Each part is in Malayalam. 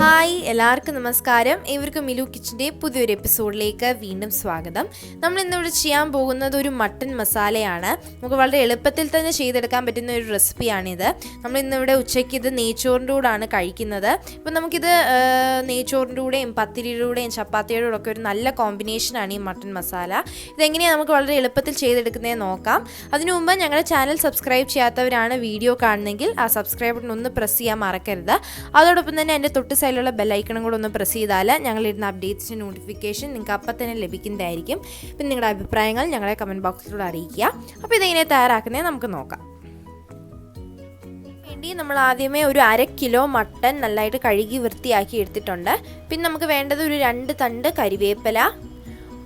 ഹായ് എല്ലാവർക്കും നമസ്കാരം. ഇവർക്ക് മിലു കിച്ചൻ്റെ പുതിയൊരു എപ്പിസോഡിലേക്ക് വീണ്ടും സ്വാഗതം. നമ്മൾ ഇന്നിവിടെ ചെയ്യാൻ പോകുന്നത് ഒരു മട്ടൻ മസാലയാണ്. നമുക്ക് വളരെ എളുപ്പത്തിൽ തന്നെ ചെയ്തെടുക്കാൻ പറ്റുന്ന ഒരു റെസിപ്പിയാണിത്. നമ്മൾ ഇന്നിവിടെ ഉച്ചയ്ക്ക് ഇത് നെയ്ച്ചോറിൻ്റെ കൂടെയാണ് കഴിക്കുന്നത്. ഇപ്പം നമുക്കിത് നെയ്ച്ചോറിൻ്റെ കൂടെയും പത്തിരിയുടെ കൂടെയും ചപ്പാത്തിയുടെ കൂടെ ഒക്കെ ഒരു നല്ല കോമ്പിനേഷനാണ് ഈ മട്ടൻ മസാല. ഇതെങ്ങനെയാണ് നമുക്ക് വളരെ എളുപ്പത്തിൽ ചെയ്തെടുക്കുന്നതെന്ന് നോക്കാം. അതിനു മുമ്പ് ഞങ്ങളുടെ ചാനൽ സബ്സ്ക്രൈബ് ചെയ്യാത്തവരാണ് വീഡിയോ കാണുന്നെങ്കിൽ ആ സബ്സ്ക്രൈബ് ബട്ടൺ ഒന്ന് പ്രസ് ചെയ്യാൻ മറക്കരുത്. അതോടൊപ്പം തന്നെ എൻ്റെ തൊട്ട് സൈഡിലുള്ള ബെല്ലൈക്കണും കൂടെ ഒന്ന് പ്രസ് ചെയ്താൽ ഞങ്ങളിടുന്ന അപ്ഡേറ്റ്സിൻ്റെ നോട്ടിഫിക്കേഷൻ നിങ്ങൾക്ക് അപ്പം തന്നെ ലഭിക്കുന്നതായിരിക്കും. പിന്നെ നിങ്ങളുടെ അഭിപ്രായങ്ങൾ ഞങ്ങളെ കമൻറ്റ് ബോക്സിലൂടെ അറിയിക്കുക. അപ്പോൾ ഇതെങ്ങനെ തയ്യാറാക്കുന്നത് നമുക്ക് നോക്കാം. വേണ്ടി നമ്മൾ ആദ്യമേ ഒരു 1/2 കിലോ മട്ടൻ നല്ലതായിട്ട് കഴുകി വൃത്തിയാക്കി എടുത്തിട്ടുണ്ട്. പിന്നെ നമുക്ക് വേണ്ടത് ഒരു 2 തണ്ട് കരിവേപ്പില,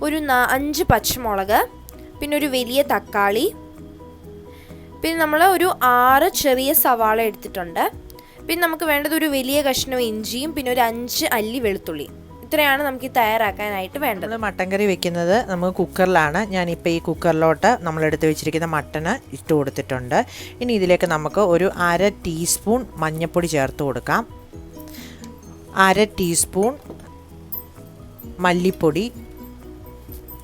ഒരു 5 പച്ചമുളക്, പിന്നെ ഒരു വലിയ തക്കാളി, പിന്നെ നമ്മൾ ഒരു 6 ചെറിയ സവാള എടുത്തിട്ടുണ്ട്. പിന്നെ നമുക്ക് വേണ്ടത് ഒരു വലിയ കഷ്ണം ഇഞ്ചിയും പിന്നെ ഒരു 5 അല്ലി വെളുത്തുള്ളി. ഇത്രയാണ് നമുക്ക് തയ്യാറാക്കാനായിട്ട് വേണ്ടത്. മട്ടൻ കറി വെക്കുന്നത് നമുക്ക് കുക്കറിലാണ്. ഞാനിപ്പോൾ ഈ കുക്കറിലോട്ട് നമ്മളെടുത്ത് വെച്ചിരിക്കുന്ന മട്ടന് ഇട്ട് കൊടുത്തിട്ടുണ്ട്. ഇനി ഇതിലേക്ക് നമുക്ക് ഒരു 1/2 ടീസ്പൂൺ മഞ്ഞൾപ്പൊടി ചേർത്ത് കൊടുക്കാം, 1/2 ടീസ്പൂൺ മല്ലിപ്പൊടി.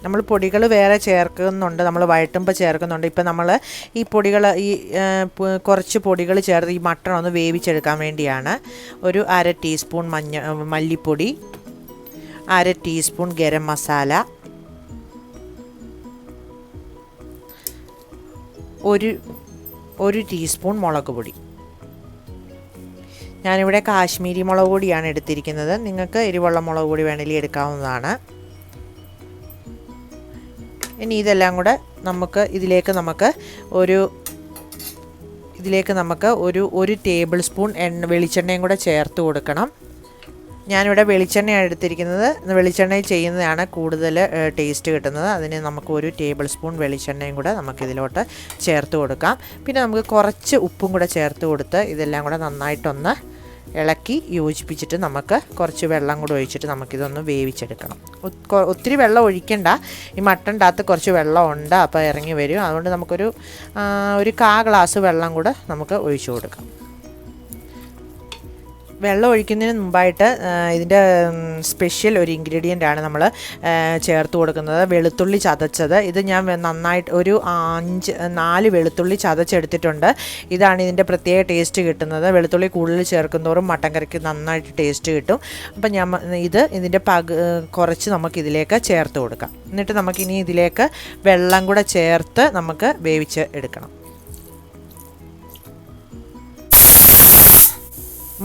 നമ്മൾ പൊടികൾ വേറെ ചേർക്കുന്നുണ്ട്, നമ്മൾ വഴറ്റുമ്പോൾ ചേർക്കുന്നുണ്ട്. ഇപ്പം നമ്മൾ ഈ പൊടികൾ കുറച്ച് പൊടികൾ ചേർത്ത് ഈ മട്ടൺ ഒന്ന് വേവിച്ചെടുക്കാൻ വേണ്ടിയാണ്. ഒരു 1/2 ടീസ്പൂൺ മല്ലിപ്പൊടി, 1/2 ടീസ്പൂൺ ഗരം മസാല, ഒരു ടീസ്പൂൺ മുളക് പൊടി. ഞാനിവിടെ കാശ്മീരി മുളക് പൊടിയാണ് എടുത്തിരിക്കുന്നത്. നിങ്ങൾക്ക് എരിവുള്ള മുളക് പൊടി വേണമെങ്കിൽ എടുക്കാവുന്നതാണ്. ഇനി ഇതെല്ലാം കൂടെ ഇതിലേക്ക് നമുക്ക് ഒരു ടേബിൾ സ്പൂൺ വെളിച്ചെണ്ണയും കൂടെ ചേർത്ത് കൊടുക്കണം. ഞാനിവിടെ വെളിച്ചെണ്ണയാണ് എടുത്തിരിക്കുന്നത്. വെളിച്ചെണ്ണയിൽ ചെയ്യുന്നതാണ് കൂടുതൽ ടേസ്റ്റ് കിട്ടുന്നത്. അതിന് നമുക്ക് ഒരു ടേബിൾ സ്പൂൺ വെളിച്ചെണ്ണയും കൂടെ നമുക്കിതിലോട്ട് ചേർത്ത് കൊടുക്കാം. പിന്നെ നമുക്ക് കുറച്ച് ഉപ്പും കൂടെ ചേർത്ത് കൊടുത്ത് ഇതെല്ലാം കൂടെ നന്നായിട്ടൊന്ന് ഇളക്കി യോജിപ്പിച്ചിട്ട് നമുക്ക് കുറച്ച് വെള്ളം കൂടെ ഒഴിച്ചിട്ട് നമുക്കിതൊന്ന് വേവിച്ചെടുക്കണം. ഒത്തിരി വെള്ളം ഒഴിക്കണ്ട, ഈ മട്ടൻ്റെ അകത്ത് കുറച്ച് വെള്ളം ഉണ്ട്, അപ്പോൾ ഇറങ്ങി വരും. അതുകൊണ്ട് നമുക്കൊരു 1/4 ഗ്ലാസ് വെള്ളം കൂടെ നമുക്ക് ഒഴിച്ചു കൊടുക്കാം. വെള്ളം ഒഴിക്കുന്നതിന് മുമ്പായിട്ട് ഇതിൻ്റെ സ്പെഷ്യൽ ഒരു ഇൻഗ്രീഡിയൻ്റാണ് നമ്മൾ ചേർത്ത് കൊടുക്കുന്നത്, വെളുത്തുള്ളി ചതച്ചത്. ഇത് ഞാൻ നന്നായിട്ട് ഒരു 4 വെളുത്തുള്ളി ചതച്ചെടുത്തിട്ടുണ്ട്. ഇതാണ് ഇതിൻ്റെ പ്രത്യേക ടേസ്റ്റ് കിട്ടുന്നത്. വെളുത്തുള്ളി കൂടുതൽ ചേർക്കുന്നതോറും മട്ടൻ കറിക്ക് നന്നായിട്ട് ടേസ്റ്റ് കിട്ടും. അപ്പം ഇതിൻ്റെ കുറച്ച് നമുക്കിതിലേക്ക് ചേർത്ത് കൊടുക്കാം. എന്നിട്ട് നമുക്കിനി ഇതിലേക്ക് വെള്ളം കൂടെ ചേർത്ത് നമുക്ക് വേവിച്ച് എടുക്കണം.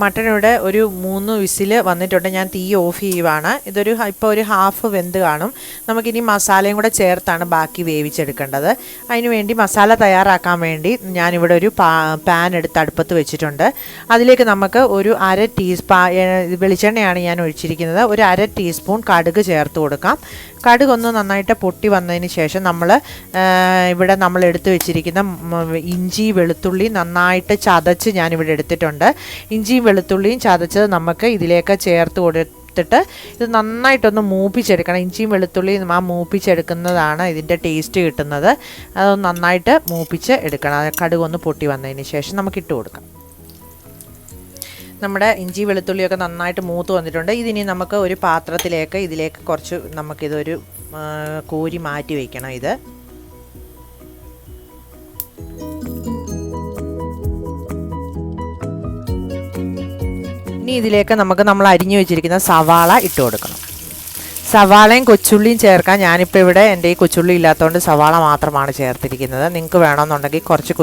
മട്ടനിവിടെ ഒരു 3 വിസിൽ വന്നിട്ടുണ്ട്. ഞാൻ തീ ഓഫ് ചെയ്യുവാണ്. ഇപ്പോൾ ഒരു ഹാഫ് വെന്ത് കാണും. നമുക്കിനി മസാലയും കൂടെ ചേർത്താണ് ബാക്കി വേവിച്ചെടുക്കേണ്ടത്. അതിനുവേണ്ടി മസാല തയ്യാറാക്കാൻ വേണ്ടി ഞാനിവിടെ ഒരു പാൻ എടുത്ത് അടുപ്പത്ത് വെച്ചിട്ടുണ്ട്. അതിലേക്ക് നമുക്ക് ഒരു 1/2 വെളിച്ചെണ്ണയാണ് ഞാൻ ഒഴിച്ചിരിക്കുന്നത്. ഒരു 1/2 ടീസ്പൂൺ കടുക് ചേർത്ത് കൊടുക്കാം. കടുക് ഒന്ന് നന്നായിട്ട് പൊട്ടി വന്നതിന് ശേഷം നമ്മൾ എടുത്ത് വെച്ചിരിക്കുന്ന ഇഞ്ചി വെളുത്തുള്ളി നന്നായിട്ട് ചതച്ച് ഞാനിവിടെ എടുത്തിട്ടുണ്ട്. ഇഞ്ചിയും വെളുത്തുള്ളിയും ചതച്ചത് നമുക്ക് ഇതിലേക്ക് ചേർത്ത് കൊടുത്തിട്ട് ഇത് നന്നായിട്ടൊന്ന് മൂപ്പിച്ചെടുക്കണം. ഇഞ്ചിയും വെളുത്തുള്ളിയും മൂപ്പിച്ചെടുക്കുന്നതാണ് ഇതിൻ്റെ ടേസ്റ്റ് കിട്ടുന്നത്. അതൊന്ന് നന്നായിട്ട് മൂപ്പിച്ച് എടുക്കണം. കടുക് ഒന്ന് പൊട്ടി വന്നതിന് ശേഷം നമുക്ക് ഇട്ട് കൊടുക്കാം. നമ്മുടെ ഇഞ്ചി വെളുത്തുള്ളിയൊക്കെ നന്നായിട്ട് മൂത്ത് വന്നിട്ടുണ്ട്. ഇതിനി നമുക്ക് ഒരു ഇതിലേക്ക് കുറച്ച് നമുക്കിതൊരു കോരി മാറ്റി വയ്ക്കണം. ഇനി ഇതിലേക്ക് നമ്മൾ അരിഞ്ഞു വെച്ചിരിക്കുന്ന സവാള ഇട്ട് കൊടുക്കണം. സവാളയും കൊച്ചുള്ളിയും ചേർക്കാൻ ഞാനിപ്പോൾ ഇവിടെ എൻ്റെ ഈ കൊച്ചുള്ളി ഇല്ലാത്തതുകൊണ്ട് സവാള മാത്രമാണ് ചേർത്തിരിക്കുന്നത്. നിങ്ങൾക്ക് വേണമെന്നുണ്ടെങ്കിൽ കുറച്ച്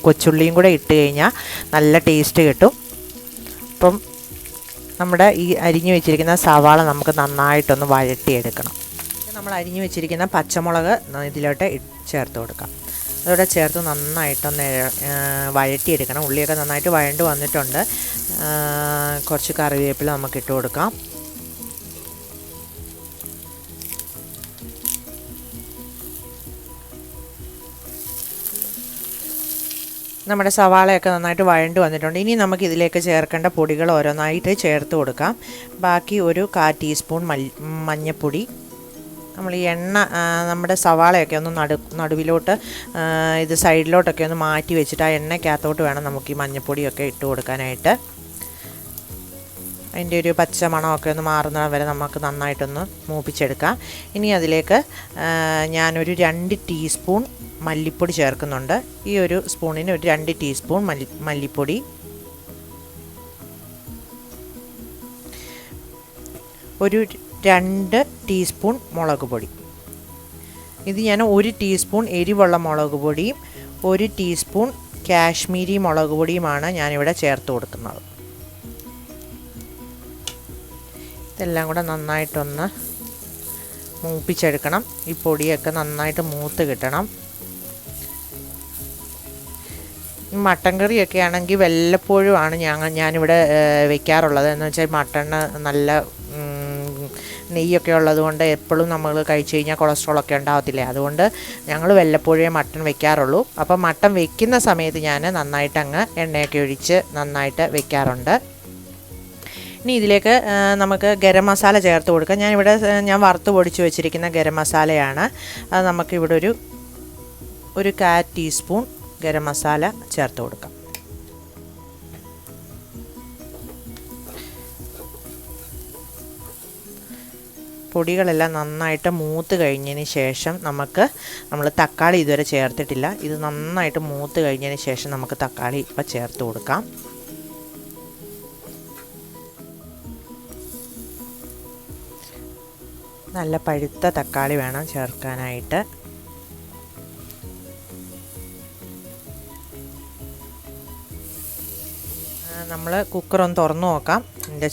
കൊച്ചുള്ളിയും കൂടെ ഇട്ട് കഴിഞ്ഞാൽ നല്ല ടേസ്റ്റ് കിട്ടും. അപ്പം നമ്മുടെ ഈ അരിഞ്ഞു വെച്ചിരിക്കുന്ന സവാള നമുക്ക് നന്നായിട്ടൊന്ന് വഴട്ടിയെടുക്കണം. നമ്മൾ അരിഞ്ഞു വെച്ചിരിക്കുന്ന പച്ചമുളക് ഇതിലോട്ട് ചേർത്ത് കൊടുക്കാം. അതോടെ ചേർത്ത് നന്നായിട്ടൊന്ന് വഴട്ടിയെടുക്കണം. ഉള്ളിയൊക്കെ നന്നായിട്ട് വഴണ്ട് വന്നിട്ടുണ്ട്. കുറച്ച് കറിവേപ്പില നമുക്ക് ഇട്ട് കൊടുക്കാം. നമ്മുടെ സവാളയൊക്കെ നന്നായിട്ട് വഴണ്ട് വന്നിട്ടുണ്ട്. ഇനി നമുക്ക് ഇതിലേക്ക് ചേർക്കേണ്ട പൊടികൾ ഓരോന്നായിട്ട് ചേർത്ത് കൊടുക്കാം. ബാക്കി ഒരു 1/4 ടീസ്പൂൺ മഞ്ഞൾപ്പൊടി, നമ്മൾ ഈ എണ്ണ നമ്മുടെ സവാളയൊക്കെ ഒന്ന് നടുവിലോട്ട് ഇത് സൈഡിലോട്ടൊക്കെ ഒന്ന് മാറ്റി വെച്ചിട്ട് ആ എണ്ണയ്ക്കകത്തോട്ട് വേണം നമുക്ക് ഈ മഞ്ഞൾപ്പൊടിയൊക്കെ ഇട്ട് കൊടുക്കാനായിട്ട്. അതിൻ്റെ ഒരു പച്ച മണമൊക്കെ ഒന്ന് മാറുന്ന വരെ നമുക്ക് നന്നായിട്ടൊന്ന് മൂപ്പിച്ചെടുക്കാം. ഇനി അതിലേക്ക് ഞാനൊരു 2 ടീസ്പൂൺ മല്ലിപ്പൊടി ചേർക്കുന്നുണ്ട്. ഈ ഒരു സ്പൂണിന് ഒരു 2 ടീസ്പൂൺ മല്ലിപ്പൊടി, ഒരു 2 ടീസ്പൂൺ മുളക് പൊടി. ഇത് ഞാൻ 1 ടീസ്പൂൺ എരിവുള്ള മുളക് പൊടിയും 1 ടീസ്പൂൺ കാശ്മീരി മുളക് പൊടിയുമാണ് ഞാനിവിടെ ചേർത്ത് കൊടുക്കുന്നത്. ഇതെല്ലാം കൂടെ നന്നായിട്ടൊന്ന് മൂപ്പിച്ചെടുക്കണം. ഈ പൊടിയൊക്കെ നന്നായിട്ട് മൂത്ത് കിട്ടണം. മട്ടൻ കറിയൊക്കെ ആണെങ്കിൽ വല്ലപ്പോഴുമാണ് ഞാനിവിടെ വെക്കാറുള്ളത്. എന്ന് വെച്ചാൽ മട്ടണ് നല്ല നെയ്യൊക്കെ ഉള്ളതുകൊണ്ട് എപ്പോഴും നമ്മൾ കഴിച്ച് കഴിഞ്ഞാൽ കൊളസ്ട്രോളൊക്കെ ഉണ്ടാകത്തില്ലേ. അതുകൊണ്ട് ഞങ്ങൾ വല്ലപ്പോഴേ മട്ടൺ വെക്കാറുള്ളൂ. അപ്പോൾ മട്ടൺ വെക്കുന്ന സമയത്ത് ഞാൻ നന്നായിട്ട് അങ്ങ് എണ്ണയൊക്കെ ഒഴിച്ച് നന്നായിട്ട് വെക്കാറുണ്ട്. ഇനി ഇതിലേക്ക് നമുക്ക് ഗരം മസാല ചേർത്ത് കൊടുക്കാം. ഞാൻ വറുത്ത് പൊടിച്ച് വെച്ചിരിക്കുന്ന ഗരം മസാലയാണ്. അത് നമുക്കിവിടെ ഒരു 1/4 ടീസ്പൂൺ ഗരം മസാല ചേർത്ത് കൊടുക്കാം. പൊടികളെല്ലാം നന്നായിട്ട് മൂത്ത് കഴിഞ്ഞതിന് ശേഷം നമ്മൾ തക്കാളി ഇതുവരെ ചേർത്തിട്ടില്ല. ഇത് നന്നായിട്ട് മൂത്ത് കഴിഞ്ഞതിന് ശേഷം നമുക്ക് തക്കാളി ഇപ്പോൾ ചേർത്ത് കൊടുക്കാം. നല്ല പഴുത്ത തക്കാളി വേണം ചേർക്കാനായിട്ട്. നമ്മൾ കുക്കറൊന്ന് തുറന്നു നോക്കാം. ഇതിൻ്റെ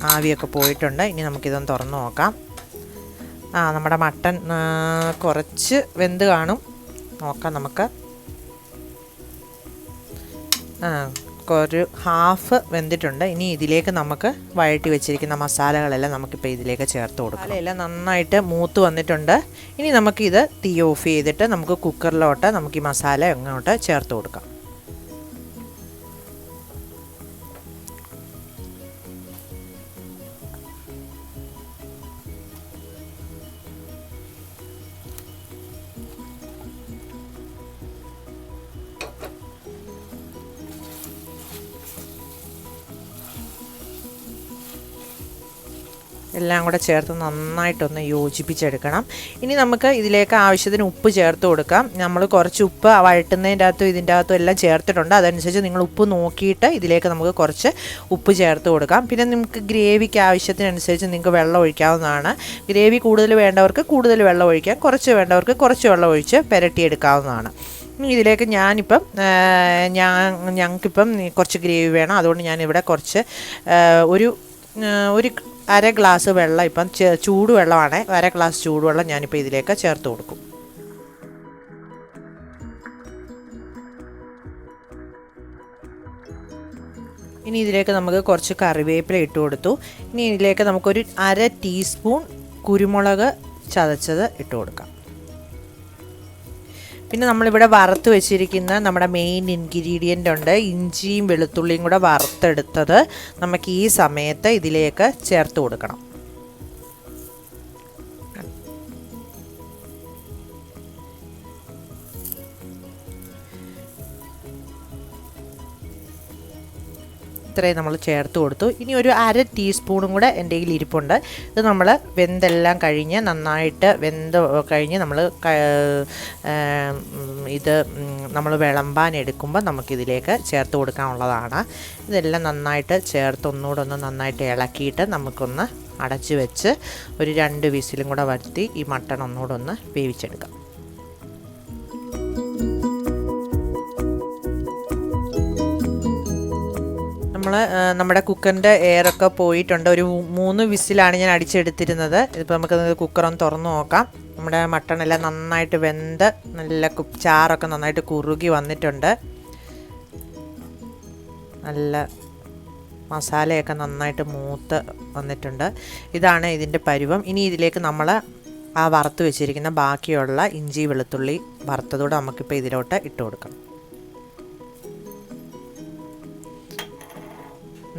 ആവിയൊക്കെ പോയിട്ടുണ്ട്. ഇനി നമുക്കിതൊന്ന് തുറന്നു നോക്കാം. നമ്മുടെ മട്ടൻ കുറച്ച് വെന്ത് കാണും. നോക്കാം നമുക്ക്. ഒരു ഹാഫ് വെന്തിട്ടുണ്ട്. ഇനി ഇതിലേക്ക് നമുക്ക് വഴറ്റി വെച്ചിരിക്കുന്ന മസാലകളെല്ലാം നമുക്കിപ്പോൾ ഇതിലേക്ക് ചേർത്ത് കൊടുക്കാം. മസാലയെല്ലാം നന്നായിട്ട് മൂത്ത് വന്നിട്ടുണ്ട്. ഇനി നമുക്കിത് തീ ഓഫ് ചെയ്തിട്ട് നമുക്ക് കുക്കറിലോട്ട് നമുക്ക് ഈ മസാല അങ്ങോട്ട് ചേർത്ത് കൊടുക്കാം. എല്ലാം കൂടെ ചേർത്ത് നന്നായിട്ടൊന്ന് യോജിപ്പിച്ചെടുക്കണം. ഇനി നമുക്ക് ഇതിലേക്ക് ആവശ്യത്തിന് ഉപ്പ് ചേർത്ത് കൊടുക്കാം. നമ്മൾ കുറച്ച് ഉപ്പ് വഴട്ടുന്നതിൻ്റെ അകത്തും ഇതിൻ്റെ അകത്തും എല്ലാം ചേർത്തിട്ടുണ്ട്. അതനുസരിച്ച് നിങ്ങൾ ഉപ്പ് നോക്കിയിട്ട് ഇതിലേക്ക് നമുക്ക് കുറച്ച് ഉപ്പ് ചേർത്ത് കൊടുക്കാം. പിന്നെ നമുക്ക് ഗ്രേവിക്ക് ആവശ്യത്തിനനുസരിച്ച് നിങ്ങൾക്ക് വെള്ളം ഒഴിക്കാവുന്നതാണ്. ഗ്രേവി കൂടുതൽ വേണ്ടവർക്ക് കൂടുതൽ വെള്ളം ഒഴിക്കാം, കുറച്ച് വേണ്ടവർക്ക് കുറച്ച് വെള്ളം ഒഴിച്ച് പുരട്ടിയെടുക്കാവുന്നതാണ്. ഇതിലേക്ക് ഞങ്ങൾക്കിപ്പം കുറച്ച് ഗ്രേവി വേണം. അതുകൊണ്ട് ഞാനിവിടെ കുറച്ച് ഒരു 1/2 ഗ്ലാസ് വെള്ളം, ഇപ്പം ചൂടുവെള്ളമാണ്, 1/2 ഗ്ലാസ് ചൂടുവെള്ളം ഞാനിപ്പോൾ ഇതിലേക്ക് ചേർത്ത് കൊടുക്കും. ഇനി ഇതിലേക്ക് നമുക്ക് കുറച്ച് കറിവേപ്പില ഇട്ട് കൊടുത്തു. ഇനി ഇതിലേക്ക് നമുക്കൊരു 1/2 ടീസ്പൂൺ കുരുമുളക് ചതച്ചത് ഇട്ട് കൊടുക്കാം. പിന്നെ നമ്മളിവിടെ വറുത്ത് വെച്ചിരിക്കുന്ന നമ്മുടെ മെയിൻ ഇൻഗ്രീഡിയൻ്റ് ഉണ്ട്, ഇഞ്ചിയും വെളുത്തുള്ളിയും കൂടെ വറുത്തെടുത്തത് നമുക്ക് ഈ സമയത്ത് ഇതിലേക്ക് ചേർത്ത് കൊടുക്കണം. ഇത്രയും നമ്മൾ ചേർത്ത് കൊടുത്തു. ഇനി ഒരു 1/2 ടീസ്പൂണും കൂടെ എൻ്റെ കയ്യിൽ ഇരിപ്പുണ്ട്. ഇത് നമ്മൾ വെന്തെല്ലാം കഴിഞ്ഞ് നന്നായിട്ട് വെന്ത് കഴിഞ്ഞ് ഇത് നമ്മൾ വിളമ്പാൻ എടുക്കുമ്പോൾ നമുക്കിതിലേക്ക് ചേർത്ത് കൊടുക്കാനുള്ളതാണ്. ഇതെല്ലാം നന്നായിട്ട് ചേർത്ത് ഒന്നുകൂടെ ഒന്ന് നന്നായിട്ട് ഇളക്കിയിട്ട് നമുക്കൊന്ന് അടച്ച് വെച്ച് ഒരു 2 വിസിലും കൂടെ വരുത്തി ഈ മട്ടൺ ഒന്നുകൂടെ ഒന്ന് വേവിച്ചെടുക്കാം. നമ്മുടെ കുക്കറിൻ്റെ എയറൊക്കെ പോയിട്ടുണ്ട്. ഒരു 3 വിസിലാണ് ഞാൻ അടിച്ചെടുത്തിരുന്നത്. ഇതിപ്പോൾ നമുക്ക് കുക്കറൊന്ന് തുറന്നു നോക്കാം. നമ്മുടെ മട്ടണെല്ലാം നന്നായിട്ട് വെന്ത് നല്ല ചാറൊക്കെ നന്നായിട്ട് കുറുകി വന്നിട്ടുണ്ട്. നല്ല മസാലയൊക്കെ നന്നായിട്ട് മൂത്ത് വന്നിട്ടുണ്ട്. ഇതാണ് ഇതിൻ്റെ പരുവം. ഇനി ഇതിലേക്ക് നമ്മൾ ആ വറുത്ത് വെച്ചിരിക്കുന്ന ബാക്കിയുള്ള ഇഞ്ചി വെളുത്തുള്ളി വറുത്തതോടെ നമുക്കിപ്പോൾ ഇതിലോട്ട് ഇട്ട് കൊടുക്കണം.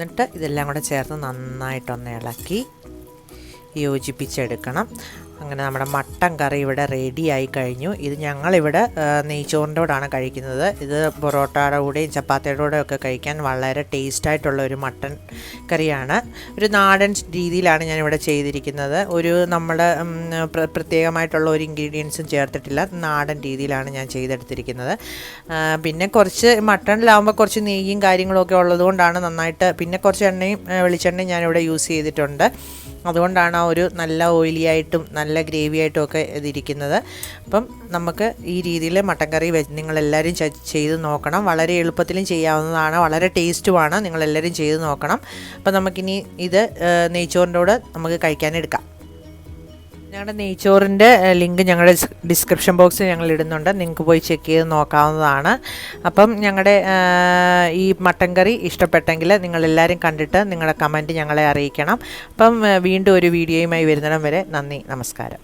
എന്നിട്ട് ഇതെല്ലാം കൂടെ ചേർത്ത് നന്നായിട്ടൊന്ന് ഇളക്കി യോജിപ്പിച്ചെടുക്കണം. അങ്ങനെ നമ്മുടെ മട്ടൻ കറി ഇവിടെ റെഡി ആയി കഴിഞ്ഞു. ഇത് ഞങ്ങളിവിടെ നെയ്ച്ചോറിൻ്റെ കൂടെയാണ് കഴിക്കുന്നത്. ഇത് പൊറോട്ടയുടെ കൂടെയും ചപ്പാത്തിയുടെ കൂടെയും ഒക്കെ കഴിക്കാൻ വളരെ ടേസ്റ്റായിട്ടുള്ള ഒരു മട്ടൻ കറിയാണ്. ഒരു നാടൻ രീതിയിലാണ് ഞാനിവിടെ ചെയ്തിരിക്കുന്നത്. ഒരു നമ്മുടെ പ്രത്യേകമായിട്ടുള്ള ഒരു ഇൻഗ്രീഡിയൻസും ചേർത്തിട്ടില്ല. നാടൻ രീതിയിലാണ് ഞാൻ ചെയ്തെടുത്തിരിക്കുന്നത്. പിന്നെ കുറച്ച് മട്ടണിലാവുമ്പോൾ കുറച്ച് നെയ്യും കാര്യങ്ങളൊക്കെ ഉള്ളതുകൊണ്ടാണ് നന്നായിട്ട്, പിന്നെ കുറച്ച് എണ്ണയും വെളിച്ചെണ്ണയും ഞാനിവിടെ യൂസ് ചെയ്തിട്ടുണ്ട്. അതുകൊണ്ടാണ് ആ ഒരു നല്ല ഓയിലി ആയിട്ടും നല്ല ഗ്രേവി ആയിട്ടും ഒക്കെ ഇതിരിക്കുന്നത്. അപ്പം നമുക്ക് ഈ രീതിയിൽ മട്ടൻ കറി നിങ്ങളെല്ലാവരും ചെയ്ത് നോക്കണം. വളരെ എളുപ്പത്തിലും ചെയ്യാവുന്നതാണ്, വളരെ ടേസ്റ്റുമാണ്. നിങ്ങളെല്ലാവരും ചെയ്ത് നോക്കണം. അപ്പം നമുക്കിനി ഇത് നെയ്ച്ചോറിൻ്റെ കൂടെ നമുക്ക് കഴിക്കാനെടുക്കാം. ഞങ്ങളുടെ നെയ്ച്ചോറിൻ്റെ ലിങ്ക് ഞങ്ങളുടെ ഡിസ്ക്രിപ്ഷൻ ബോക്സിൽ ഞങ്ങൾ ഇടുന്നുണ്ട്. നിങ്ങൾക്ക് പോയി ചെക്ക് ചെയ്ത് നോക്കാവുന്നതാണ്. അപ്പം ഞങ്ങളുടെ ഈ മട്ടൻ കറി ഇഷ്ടപ്പെട്ടെങ്കിൽ നിങ്ങളെല്ലാവരും കണ്ടിട്ട് നിങ്ങളുടെ കമൻറ്റ് ഞങ്ങളെ അറിയിക്കണം. അപ്പം വീണ്ടും ഒരു വീഡിയോയുമായി വരുന്നിടം വരെ നന്ദി, നമസ്കാരം.